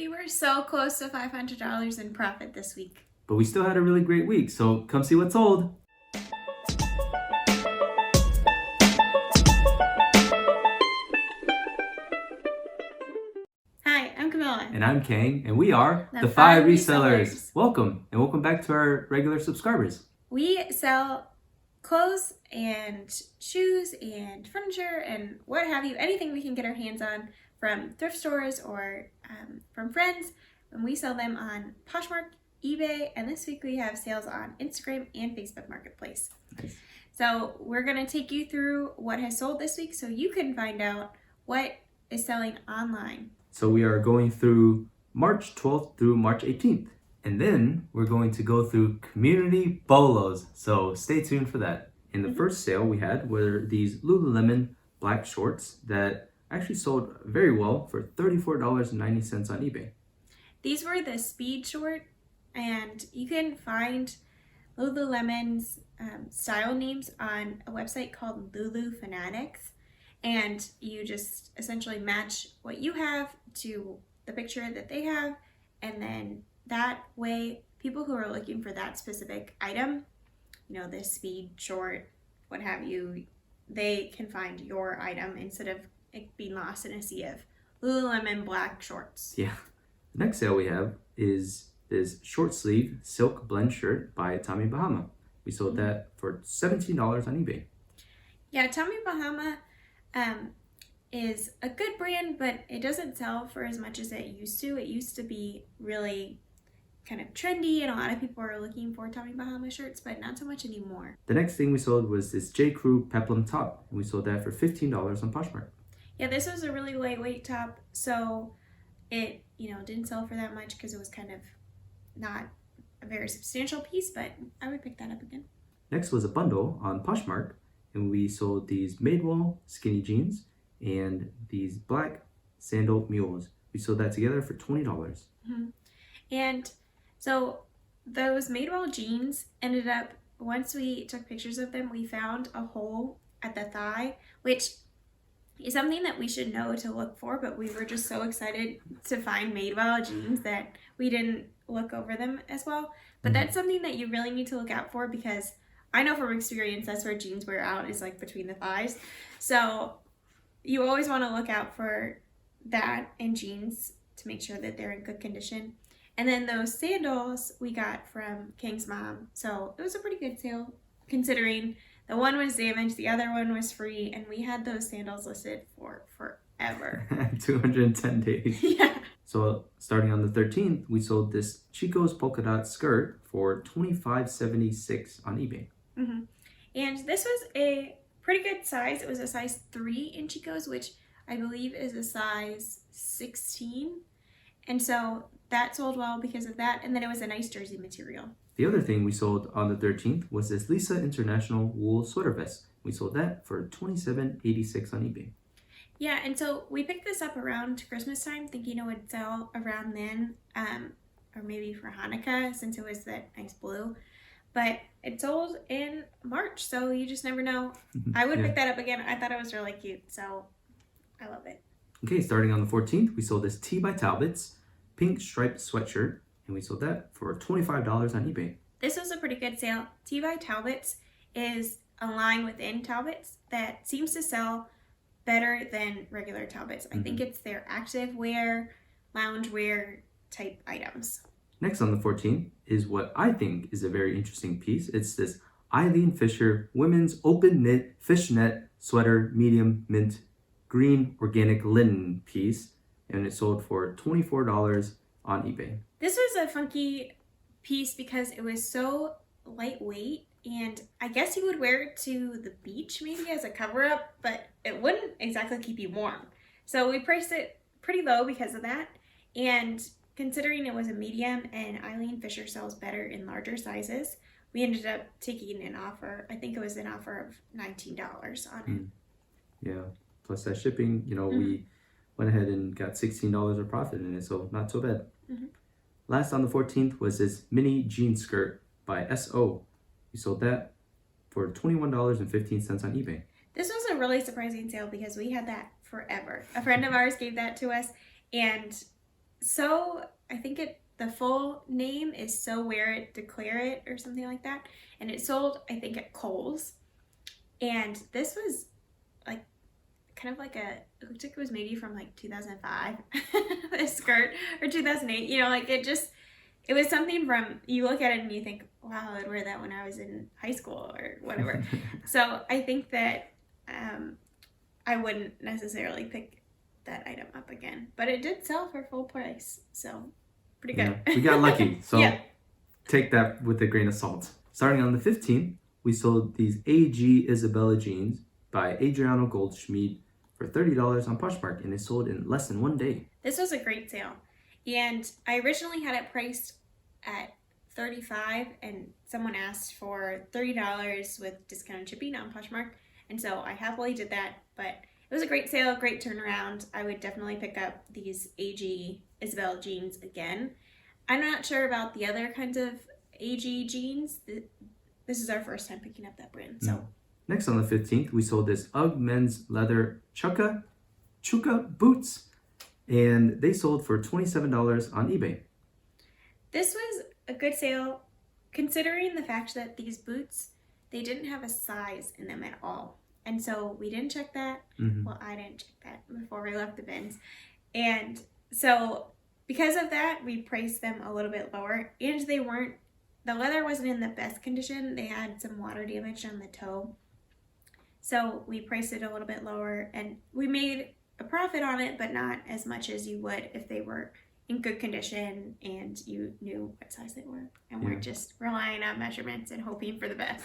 We were so close to $500 in profit this week. But we still had a really great week, so come see what's sold. Hi, I'm Camilla. And I'm Kang, and we are The 5 Resellers. Welcome, and welcome back to our regular subscribers. We sell clothes and shoes and furniture and what have you, anything we can get our hands on from thrift stores or from friends, and we sell them on Poshmark, eBay, and this week we have sales on Instagram and Facebook Marketplace. Nice. So we're going to take you through what has sold this week so you can find out what is selling online. So we are going through March 12th through March 18th. And then we're going to go through community BOLOs. So stay tuned for that. And the first sale we had were these Lululemon black shorts that actually sold very well for $34.90 on eBay. These were the speed short, and you can find Lululemon's style names on a website called Lulu Fanatics, and you just essentially match what you have to the picture that they have, and then that way people who are looking for that specific item, you know, this speed short, what have you, they can find your item instead of it being lost in a sea of Lululemon black shorts. Yeah. The next sale we have is this short sleeve silk blend shirt by Tommy Bahama. We sold that for $17 on eBay. Yeah, Tommy Bahama is a good brand, but it doesn't sell for as much as it used to. It used to be really kind of trendy, and a lot of people are looking for Tommy Bahama shirts, but not so much anymore. The next thing we sold was this J. Crew peplum top. We sold that for $15 on Poshmark. Yeah, this was a really lightweight top, so it, didn't sell for that much because it was kind of not a very substantial piece, but I would pick that up again. Next was a bundle on Poshmark, and we sold these Madewell skinny jeans and these black sandal mules. We sold that together for $20. Mm-hmm. And so those Madewell jeans ended up, once we took pictures of them, we found a hole at the thigh, which is something that we should know to look for, but we were just so excited to find Madewell jeans that we didn't look over them as well. But that's something that you really need to look out for, because I know from experience that's where jeans wear out, is like between the thighs. So you always want to look out for that in jeans to make sure that they're in good condition. And then those sandals we got from Kang's mom. So it was a pretty good sale considering the one was damaged, the other one was free, and we had those sandals listed for forever. 210 days. Yeah. So starting on the 13th, we sold this Chico's polka dot skirt for $25.76 on eBay. Mm-hmm. And this was a pretty good size. It was a size 3 in Chico's, which I believe is a size 16. And so that sold well because of that. And then it was a nice jersey material. The other thing we sold on the 13th was this Lisa International wool sweater vest. We sold that for $27.86 on eBay. Yeah, and so we picked this up around Christmas time, thinking it would sell around then, or maybe for Hanukkah, since it was that nice blue. But it sold in March, so you just never know. I would pick that up again. I thought it was really cute, so I love it. Okay, starting on the 14th, we sold this T by Talbot's pink striped sweatshirt, and we sold that for $25 on eBay. This was a pretty good sale. T by Talbot's is a line within Talbot's that seems to sell better than regular Talbot's. I think it's their active wear, lounge wear type items. Next on the 14th is what I think is a very interesting piece. It's this Eileen Fisher women's open knit fishnet sweater, medium mint green organic linen piece, and it sold for $24 on eBay. This was a funky piece because it was so lightweight, and I guess you would wear it to the beach maybe as a cover-up, but it wouldn't exactly keep you warm. So we priced it pretty low because of that, and considering it was a medium and Eileen Fisher sells better in larger sizes, we ended up taking an offer. I think it was an offer of $19 on it. Yeah, plus that shipping, we went ahead and got $16 of profit in it, so not so bad. Last on the 14th was this mini jean skirt by S.O. We sold that for $21.15 on eBay. This was a really surprising sale because we had that forever. A friend of ours gave that to us, and So I think the full name is So Wear It, Declare It, or something like that. And it sold, I think, at Kohl's. And this was like kind of like it looked like it was maybe from like 2005, this skirt, or 2008. Like it was something from, you look at it and you think, wow, I'd wear that when I was in high school or whatever. So I think that I wouldn't necessarily pick that item up again, but it did sell for full price, so pretty good. Yeah, we got lucky, so Yeah. take that with a grain of salt. Starting on the 15th, we sold these AG Isabella jeans by Adriano Goldschmied for $30 on Poshmark, and it sold in less than 1 day. This was a great sale, and I originally had it priced at $35, and someone asked for $30 with discounted shipping on Poshmark, and so I happily did that. But it was a great sale, great turnaround. I would definitely pick up these AG Isabella jeans again. I'm not sure about the other kinds of AG jeans. This is our first time picking up that brand. So next on the 15th, we sold this UGG men's leather Chuka boots, and they sold for $27 on eBay. This was a good sale, considering the fact that these boots, they didn't have a size in them at all. And so we didn't check that. Well, I didn't check that before we left the bins. And so because of that, we priced them a little bit lower, and the leather wasn't in the best condition. They had some water damage on the toe. So we priced it a little bit lower, and we made a profit on it, but not as much as you would if they were in good condition and you knew what size they were and weren't just relying on measurements and hoping for the best.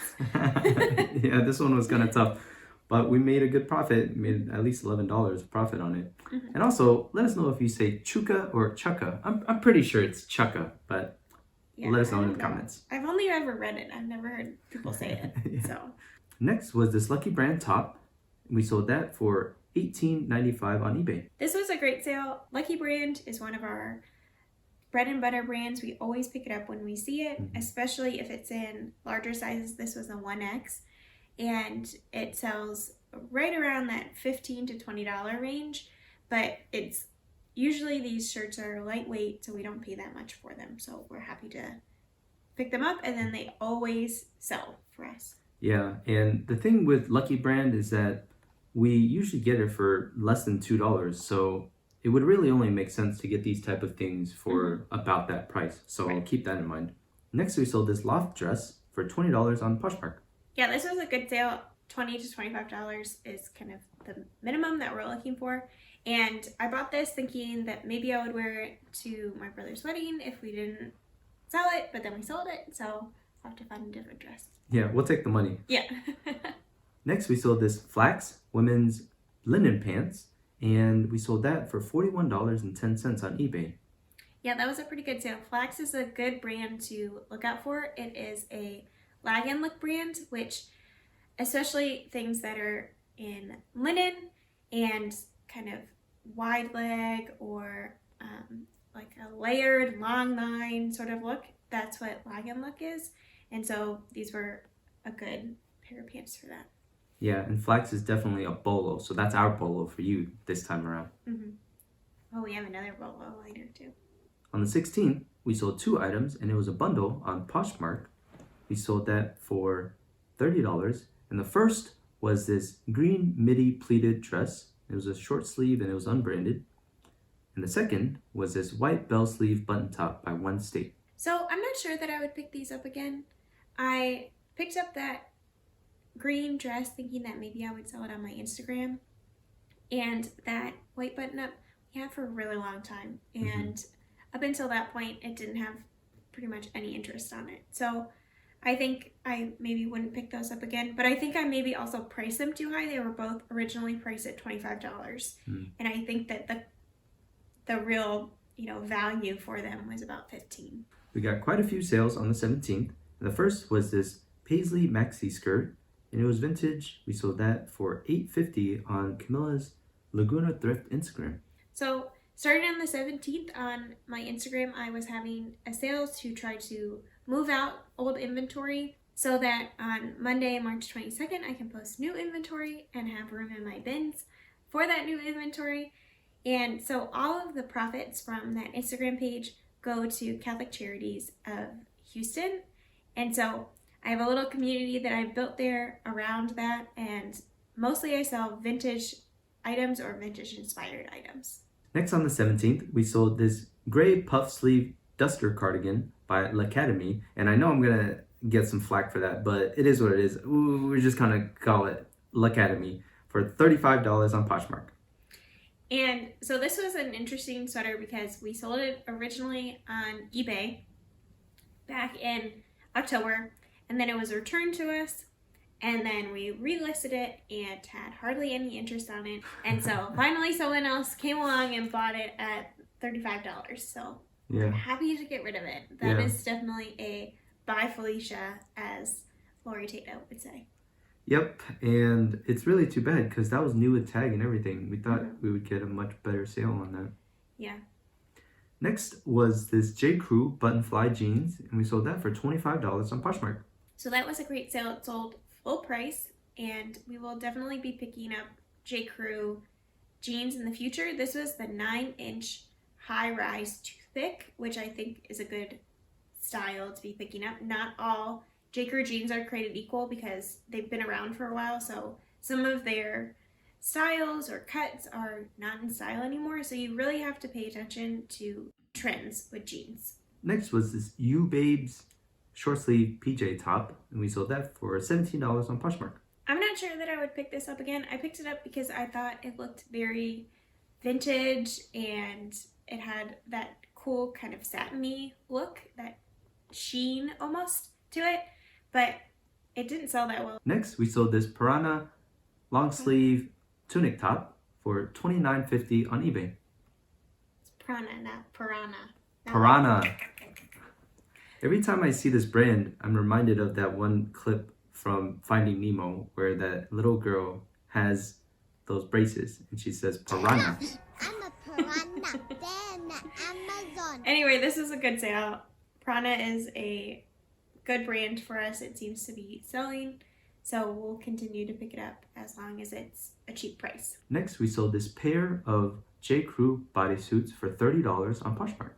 Yeah, this one was kind of tough, but we made a good profit, made at least $11 profit on it. And also, let us know if you say Chuka or Chuka. I'm pretty sure it's Chuka, but let us know in the comments. I've only ever read it. I've never heard people say it. So next was this Lucky Brand top. We sold that for $18.95 on eBay. This was a great sale. Lucky Brand is one of our bread and butter brands. We always pick it up when we see it, especially if it's in larger sizes. This was a 1X, and it sells right around that $15 to $20 range, but it's usually these shirts are lightweight, so we don't pay that much for them. So we're happy to pick them up, and then they always sell for us. Yeah, and the thing with Lucky Brand is that we usually get it for less than $2, so it would really only make sense to get these type of things for about that price. So keep that in mind. Next, we sold this loft dress for $20 on Poshmark. Yeah, this was a good sale. $20 to $25 is kind of the minimum that we're looking for. And I bought this thinking that maybe I would wear it to my brother's wedding if we didn't sell it, but then we sold it, so I'll have to find a different dress. Yeah, we'll take the money. Yeah. Next, we sold this flax women's linen pants, and we sold that for $41.10 on eBay. Yeah, that was a pretty good sale. Flax is a good brand to look out for. It is a lag and look brand, which especially things that are in linen and kind of wide leg or like a layered long line sort of look, that's what lag and look is. And so these were a good pair of pants for that. Yeah, and flax is definitely a BOLO, so that's our BOLO for you this time around. Oh, we have another BOLO later too. On the 16th, we sold 2 items, and it was a bundle on Poshmark. We sold that for $30, and the first was this green midi pleated dress. It was a short sleeve and it was unbranded. And the second was this white bell sleeve button top by One State. So I'm not sure that I would pick these up again. I picked up that green dress thinking that maybe I would sell it on my Instagram, and that white button up we had for a really long time, and up until that point it didn't have pretty much any interest on it. So I think I maybe wouldn't pick those up again, but I think I maybe also priced them too high. They were both originally priced at $25, and I think that the real value for them was about $15. We got quite a few sales on the 17th. The first was this paisley maxi skirt, and it was vintage. We sold that for $8.50 on Camilla's Laguna Thrift Instagram. So starting on the 17th on my Instagram, I was having a sale to try to move out old inventory so that on Monday, March 22nd, I can post new inventory and have room in my bins for that new inventory. And so all of the profits from that Instagram page go to Catholic Charities of Houston. And so I have a little community that I've built there around that, and mostly I sell vintage items or vintage inspired items. Next on the 17th, we sold this gray puff sleeve duster cardigan by L'Academy, and I know I'm gonna get some flack for that, but it is what it is. We're just gonna call it L'Academy for $35 on Poshmark. And so this was an interesting sweater because we sold it originally on eBay back in October, and then it was returned to us, and then we relisted it and had hardly any interest on it. And so finally someone else came along and bought it at $35. So I'm happy to get rid of it. That is definitely a buy Felicia, as Lori Tato would say. Yep, and it's really too bad because that was new with tag and everything. We thought we would get a much better sale on that. Yeah. Next was this J. Crew button fly jeans, and we sold that for $25 on Poshmark. So that was a great sale. It sold full price, and we will definitely be picking up J. Crew jeans in the future. This was the 9-inch high-rise toothpick, which I think is a good style to be picking up. Not all J. Crew jeans are created equal because they've been around for a while, so some of their styles or cuts are not in style anymore, so you really have to pay attention to trends with jeans. Next was this U Babes short sleeve PJ top, and we sold that for $17 on Poshmark. I'm not sure that I would pick this up again. I picked it up because I thought it looked very vintage and it had that cool kind of satiny look, that sheen almost to it, but it didn't sell that well. Next, we sold this Piranha long sleeve tunic top for $29.50 on eBay. It's Prana, not Piranha. Piranha. Every time I see this brand, I'm reminded of that one clip from Finding Nemo where that little girl has those braces and she says Piranha. I'm a piranha. Then Amazon. Anyway, this is a good sale. Prana is a good brand for us. It seems to be selling, so we'll continue to pick it up as long as it's a cheap price. Next, we sold this pair of J. Crew bodysuits for $30 on Poshmark.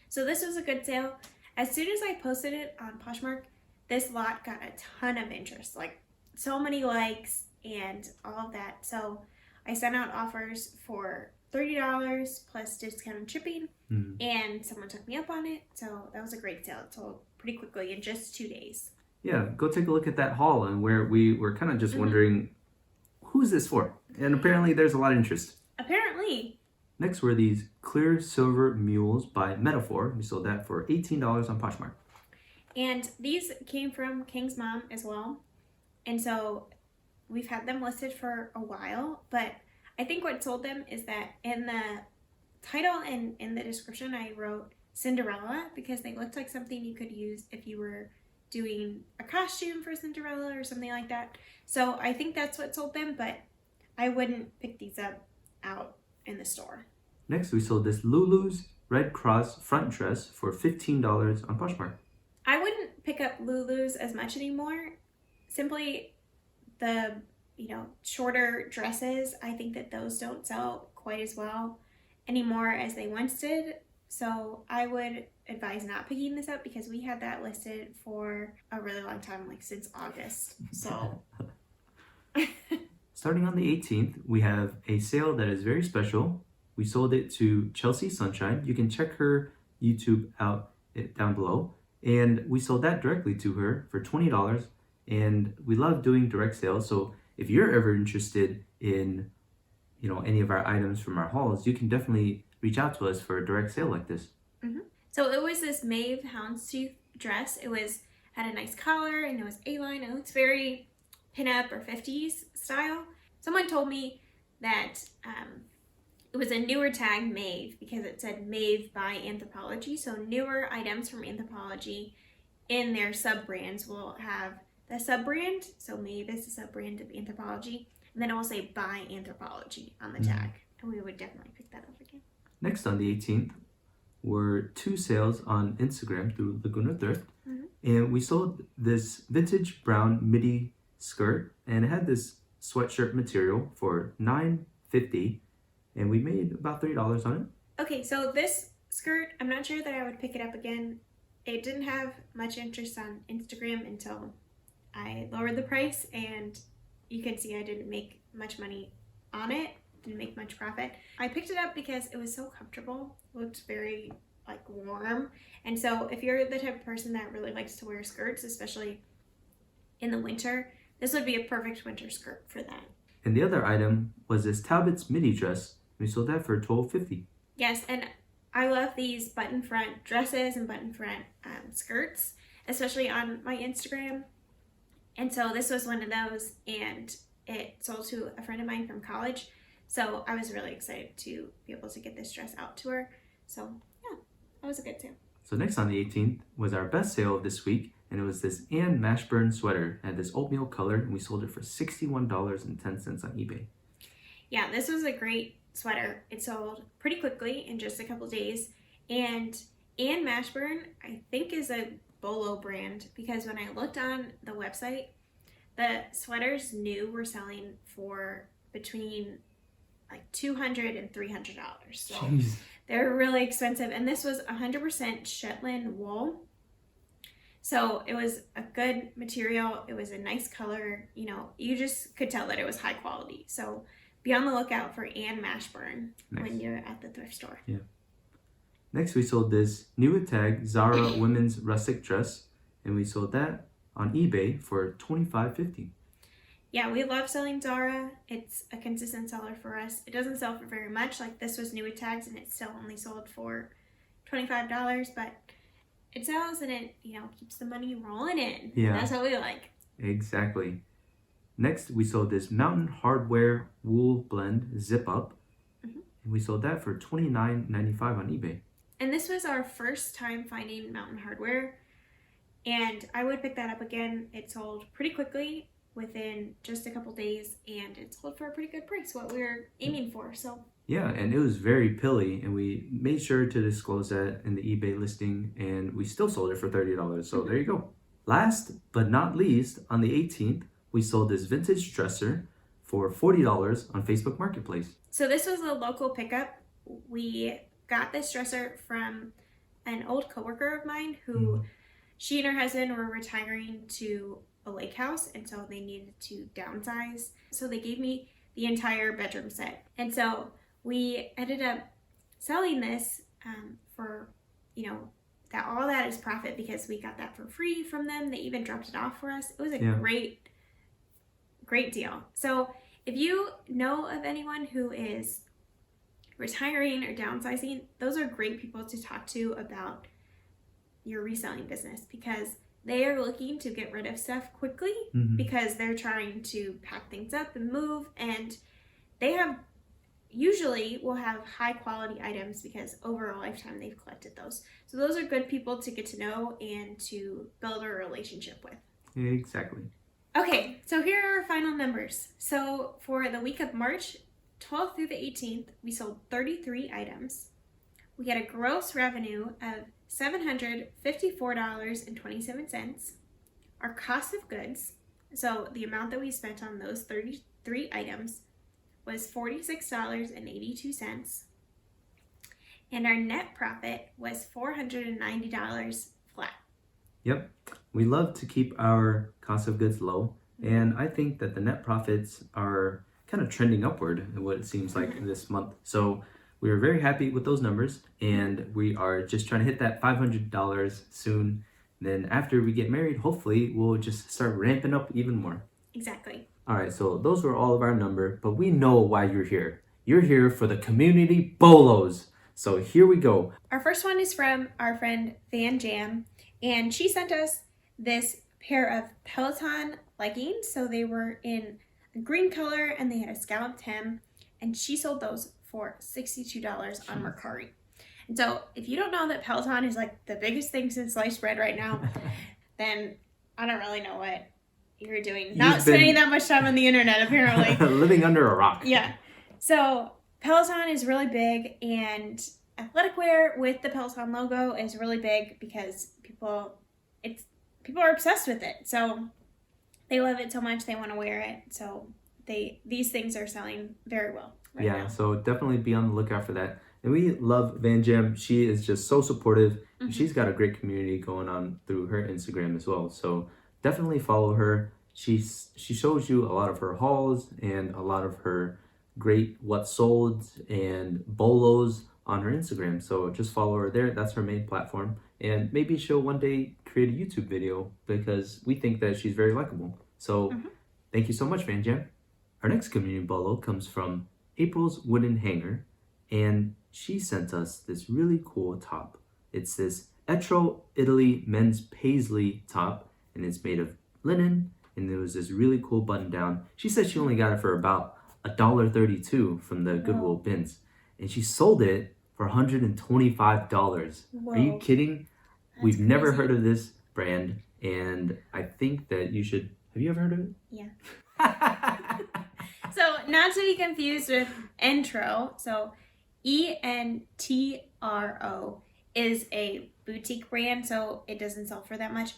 So this was a good sale. As soon as I posted it on Poshmark, this lot got a ton of interest, like so many likes and all of that. So I sent out offers for $30 plus discounted shipping, and someone took me up on it. So that was a great sale. It sold pretty quickly in just 2 days. Yeah, go take a look at that haul and where we were kind of just wondering, who's this for? And apparently there's a lot of interest. Apparently. Next were these clear silver mules by Metaphor. We sold that for $18 on Poshmark. And these came from King's mom as well. And so we've had them listed for a while, but I think what sold them is that in the title and in the description I wrote Cinderella because they looked like something you could use if you were doing a costume for Cinderella or something like that. So I think that's what sold them, but I wouldn't pick these up out in the store. Next, we sold this Lulu's Red Cross front dress for $15 on Poshmark. I wouldn't pick up Lulu's as much anymore. Simply the, shorter dresses, I think that those don't sell quite as well anymore as they once did. So I would advise not picking this up because we had that listed for a really long time, like since August. So starting on the 18th, we have a sale that is very special. We sold it to Chelsea Sunshine. You can check her YouTube out down below. And we sold that directly to her for $20. And we love doing direct sales. So if you're ever interested in, any of our items from our hauls, you can definitely reach out to us for a direct sale like this. So it was this Maeve houndstooth dress. It had a nice collar and it was A-line. It looks very pinup or 50s style. Someone told me that it was a newer tag, Maeve, because it said Maeve by Anthropologie. So newer items from Anthropologie in their sub-brands will have the sub-brand. So Maeve is the sub-brand of Anthropologie. And then it will say by Anthropologie on the tag. And we would definitely pick that up again. Next on the 18th were 2 sales on Instagram through Laguna Thrift. And we sold this vintage brown midi skirt. And it had this sweatshirt material for $9.50. and we made about $30 on it. Okay, so this skirt, I'm not sure that I would pick it up again. It didn't have much interest on Instagram until I lowered the price, and you can see I didn't make much money on it, didn't make much profit. I picked it up because it was so comfortable, looked very like warm, and so if you're the type of person that really likes to wear skirts, especially in the winter, this would be a perfect winter skirt for that. And the other item was this Talbot's midi dress. We sold that for $12.50. Yes, and I love these button front dresses and button front skirts, especially on my Instagram. And so this was one of those, and it sold to a friend of mine from college. So I was really excited to be able to get this dress out to her. So yeah, that was a good sale. So next on the 18th was our best sale of this week, and it was this Ann Mashburn sweater. It had this oatmeal color, and we sold it for $61.10 on eBay. Yeah, this was a great sweater. It sold pretty quickly in just a couple days. And Ann Mashburn, I think, is a BOLO brand, because when I looked on the website, the sweaters new were selling for between like $200 and $300. So Jeez. they're really expensive. And this was 100% Shetland wool. So it was a good material. It was a nice color. You know, you just could tell that it was high quality. So be on the lookout for Ann Mashburn when you're at the thrift store. Yeah. Next, we sold this new tag Zara women's rustic dress, and we sold that on eBay for $25.50. Yeah, we love selling Zara. It's a consistent seller for us. It doesn't sell for very much. Like this was new tags, and it still only sold for $25, but it sells, and it, you know, keeps the money rolling in. Yeah. And that's what we like. Exactly. Next, we sold this Mountain Hardware wool blend zip up, and we sold that for $29.95 on eBay. And this was our first time finding Mountain Hardware, and I would pick that up again. It sold pretty quickly within just a couple days, and it sold for a pretty good price, what we were aiming for. So yeah, and it was very pilly, and we made sure to disclose that in the eBay listing, and we still sold it for $30. So there you go. Last but not least, on the 18th, we sold this vintage dresser for $40 on Facebook Marketplace. So this was a local pickup. We got this dresser from an old coworker of mine who she and her husband were retiring to a lake house, and so they needed to downsize. So they gave me the entire bedroom set. And so we ended up selling this for, you know, that all that is profit, because we got that for free from them. They even dropped it off for us. It was a great deal. So if you know of anyone who is retiring or downsizing, those are great people to talk to about your reselling business, because they are looking to get rid of stuff quickly because they're trying to pack things up and move, and they usually will have high quality items because over a lifetime they've collected those. So those are good people to get to know and to build a relationship with. Exactly. Okay, so here are our final numbers. So for the week of March 12th through the 18th, we sold 33 items. We had a gross revenue of $754.27. Our cost of goods, so the amount that we spent on those 33 items, was $46.82. And our net profit was $490 flat. Yep. We love to keep our cost of goods low, and I think that the net profits are kind of trending upward in what it seems like this month. So we are very happy with those numbers, and we are just trying to hit that $500 soon. Then after we get married, hopefully we'll just start ramping up even more. Exactly. All right, so those were all of our number, but we know why you're here. You're here for the community BOLOs. So here we go. Our first one is from our friend Van Jam, and she sent us this pair of Peloton leggings. So they were in a green color and they had a scalloped hem, and she sold those for $62 on Mercari. And so if you don't know that Peloton is like the biggest thing since sliced bread right now, then I don't really know what you're doing. Not spending that much time on the internet, apparently. Living under a rock. Yeah. So Peloton is really big, and athletic wear with the Peloton logo is really big because people are obsessed with it. So they love it so much they want to wear it. So these things are selling very well. right Yeah, now. so definitely be on the lookout for that. And we love Van Jam. She is just so supportive. And she's got a great community going on through her Instagram as well. So definitely follow her. She shows you a lot of her hauls and a lot of her great what sold and bolos on her Instagram. So just follow her there. That's her main platform. And maybe she'll one day create a YouTube video because we think that she's very likable. So thank you so much, Van Jam. Our next community bolo comes from April's Wooden Hanger, and she sent us this really cool top. It's this Etro Italy men's paisley top, and it's made of linen, and there was this really cool button down. She said she only got it for about $1.32 from the Goodwill bins, and she sold it for $125. Whoa. Are you kidding? That's We've never crazy. heard of this brand, and I think that you should. Have you ever heard of it? Yeah. So, not to be confused with Entro. So, ENTRO is a boutique brand, so it doesn't sell for that much.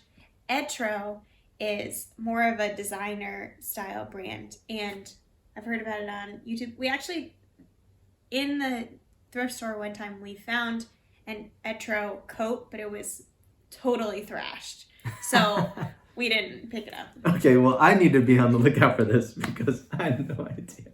Etro is more of a designer style brand, and I've heard about it on YouTube. We actually, in the thrift store one time, we found an Etro coat, but it was totally thrashed. So we didn't pick it up. Okay, well, I need to be on the lookout for this because I have no idea.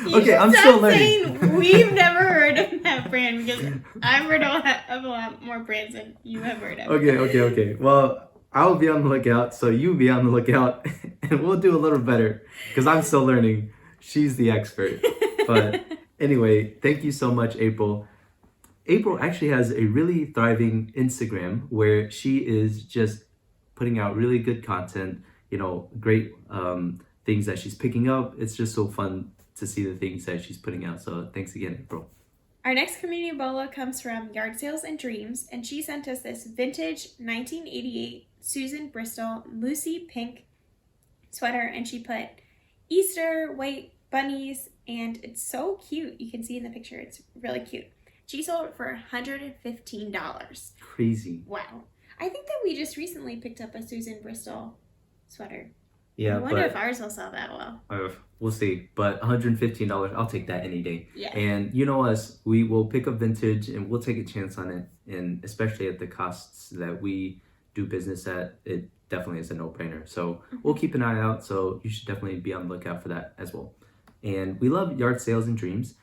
You Okay, should I'm stop still learning. saying we've never heard of that brand because I've heard of a lot more brands than you have heard of. Okay. Well, I'll be on the lookout, so you be on the lookout, and we'll do a little better because I'm still learning. She's the expert. But anyway, thank you so much, April. April actually has a really thriving Instagram where she is just putting out really good content, great things that she's picking up. It's just so fun to see the things that she's putting out. So thanks again, April. Our next community bolo comes from Yard Sales and Dreams, and she sent us this vintage 1988 Susan Bristol moosey pink sweater, and she put Easter white bunnies, and it's so cute. You can see in the picture, it's really cute. She sold it for $115. Crazy. Wow. I think that we just recently picked up a Susan Bristol sweater. Yeah, I wonder if ours will sell that well. We'll see. But $115, I'll take that any day. Yeah. And you know us, we will pick up vintage and we'll take a chance on it. And especially at the costs that we do business at, it definitely is a no-brainer. So we'll keep an eye out. So you should definitely be on the lookout for that as well. And we love Yard Sales and Dreams.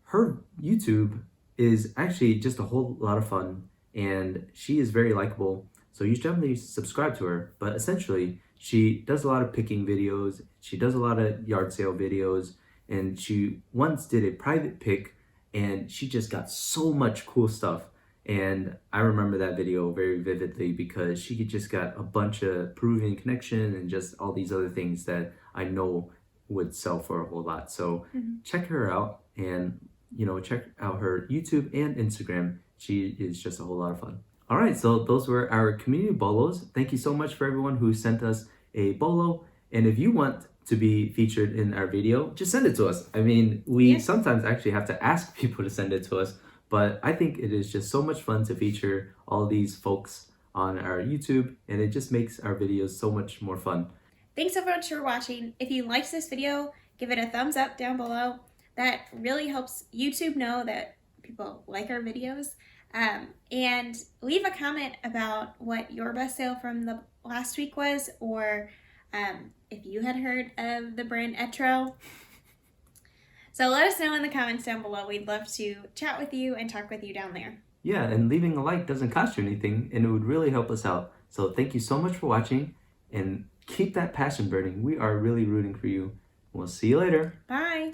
Her YouTube is actually just a whole lot of fun. And she is very likable. So you should definitely subscribe to her. But essentially, she does a lot of picking videos. She does a lot of yard sale videos. And she once did a private pick and she just got so much cool stuff. And I remember that video very vividly because she just got a bunch of Peruvian connection and just all these other things that I know would sell for a whole lot. So check her out and, check out her YouTube and Instagram. She is just a whole lot of fun. All right, so those were our community bolos. Thank you so much for everyone who sent us a bolo. And if you want to be featured in our video, just send it to us. I mean, we sometimes actually have to ask people to send it to us, but I think it is just so much fun to feature all these folks on our YouTube, and it just makes our videos so much more fun. Thanks so much for watching. If you liked this video, give it a thumbs up down below. That really helps YouTube know that people like our videos. And leave a comment about what your best sale from the last week was, or if you had heard of the brand Etro. So let us know in the comments down below. We'd love to chat with you and talk with you down there. Yeah, and leaving a like doesn't cost you anything, and it would really help us out. So thank you so much for watching, and keep that passion burning. We are really rooting for you. We'll see you later. Bye.